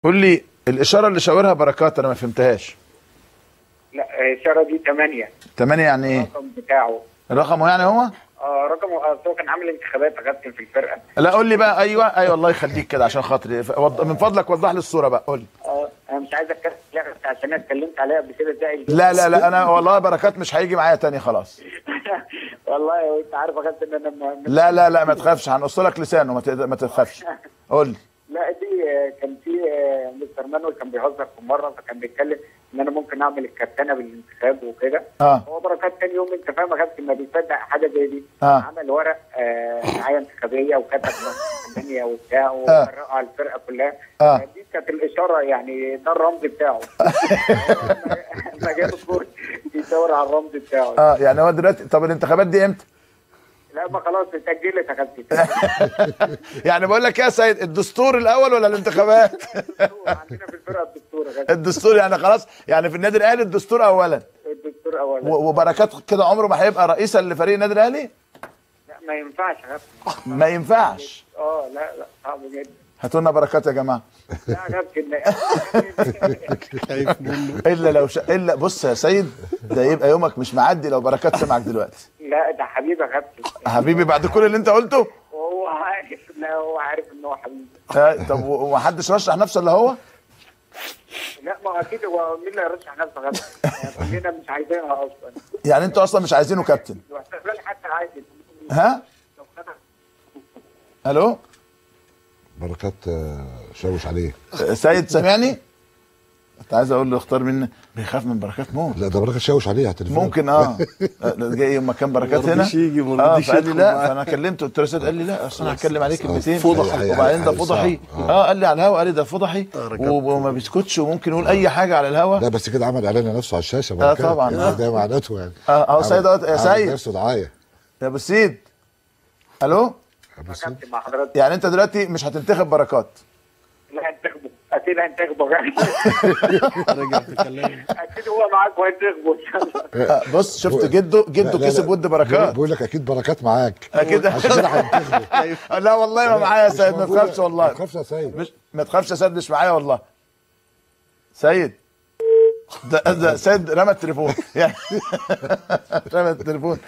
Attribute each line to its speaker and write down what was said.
Speaker 1: قول لي الاشاره اللي شاورها بركات، انا ما فهمتهاش.
Speaker 2: لا الإشارة دي 8.
Speaker 1: 8 يعني ايه؟
Speaker 2: الرقم بتاعه.
Speaker 1: رقمه يعني هو؟
Speaker 2: رقمه هو كان عامل انتخابات كابتن في الفرقة.
Speaker 1: لا قول لي بقى. ايوه الله يخليك كده عشان خاطري، من فضلك وضح لي الصوره بقى، قول لي.
Speaker 2: انا مش عايز اتكلم عشان انا اتكلمت عليها قبل كده زي
Speaker 1: لا انا والله بركات مش هيجي معايا تاني خلاص.
Speaker 2: والله انت عارف يا كابتن ان
Speaker 1: انا لا ما تخافش، هنقص لك لسانه، ما تخافش. قول لي.
Speaker 2: لا دي كان في مستر مانويل كان بيهزر في مره، فكان بيتكلم ان انا ممكن اعمل الكابتنه بالانتخاب وكده. هو بركات ثاني يوم انت فاهم يا كابتن ما بيصدق حاجه زي دي. عمل ورق دعايه انتخابيه وكتب الدنيا وبتاع وفرقوا على الفرقه كلها. دي كانت الاشاره يعني ده الرمز بتاعه. لما جاب الكورة يشاور على الرمز بتاعه.
Speaker 1: يعني هو دلوقتي طب الانتخابات دي امتى؟
Speaker 2: لا ما خلاص اتأجلت يا كابتن.
Speaker 1: يعني بقول لك يا سيد، الدستور الاول ولا الانتخابات؟
Speaker 2: عندنا في الفرقه الدستور يا كابتن.
Speaker 1: الدستور يعني خلاص، يعني في النادي الاهلي الدستور اولا.
Speaker 2: الدستور اولا.
Speaker 1: وبركات كده عمره ما هيبقى رئيسا لفريق النادي الاهلي؟
Speaker 2: لا ما ينفعش يا كابتن.
Speaker 1: ما ينفعش.
Speaker 2: لا صعب جدا.
Speaker 1: هاتوا لنا بركات يا جماعه.
Speaker 2: لا يا كابتن.
Speaker 1: خايف منه. الا بص يا سيد، ده يبقى يومك مش معدي لو بركات سمعك دلوقتي.
Speaker 2: لا ده حبيبي يا كابتن.
Speaker 1: حبيبي بعد كل اللي انت قلته؟
Speaker 2: وهو عارف. لا هو عارف ان هو حبيبي.
Speaker 1: طب ومحدش رشح نفسه الا هو؟
Speaker 2: لا ما اكيد هو مين اللي هيرشح نفسه يا كابتن؟ كلنا مش عايزينها اصلا.
Speaker 1: يعني انتوا اصلا مش عايزينه كابتن؟
Speaker 2: حتى عايز.
Speaker 1: ها؟ الو؟
Speaker 3: بركات شوش عليه.
Speaker 1: سيد سامعني؟ كنت عايز اقول له اختار مني، بيخاف من بركات موت.
Speaker 3: لا ده بركات شوش عليه على التليفون.
Speaker 1: ممكن جاي يوم ما كان بركات هنا فقال لي لا، فانا كلمته قلت له سيد، قال لي لا اصل انا هتكلم عليه كلمتين فضحي، وبعدين ده فضحي. قال لي على الهوا، قال لي ده فضحي وما بيسكتش وممكن يقول اي حاجه على الهوا.
Speaker 3: لا بس كده عمل اعلان لنفسه على الشاشه بركات.
Speaker 1: طبعا
Speaker 3: ده معناته يعني.
Speaker 1: اهو سيد يا سيد
Speaker 3: نفسه دعايه
Speaker 1: يا ابو سيد. الو يعني انت دلوقتي مش هتنتخب بركات؟
Speaker 2: لا هنتخبه اكيد، هنتخبه
Speaker 1: رجع تكلمني
Speaker 2: اكيد هو معاك وهنتخبه ان شاء الله.
Speaker 1: بص شفت جده كسب ود بركات.
Speaker 3: بيقول لك اكيد بركات معاك
Speaker 1: اكيد
Speaker 3: عشان كده هنتخبه.
Speaker 1: لا والله ما معايا يا سيد، ما تخافش والله.
Speaker 3: ما تخافش يا سيد،
Speaker 1: ما تخافش يا سيد، مش معايا والله. سيد ده سيد رمى التليفون يعني رمى التليفون.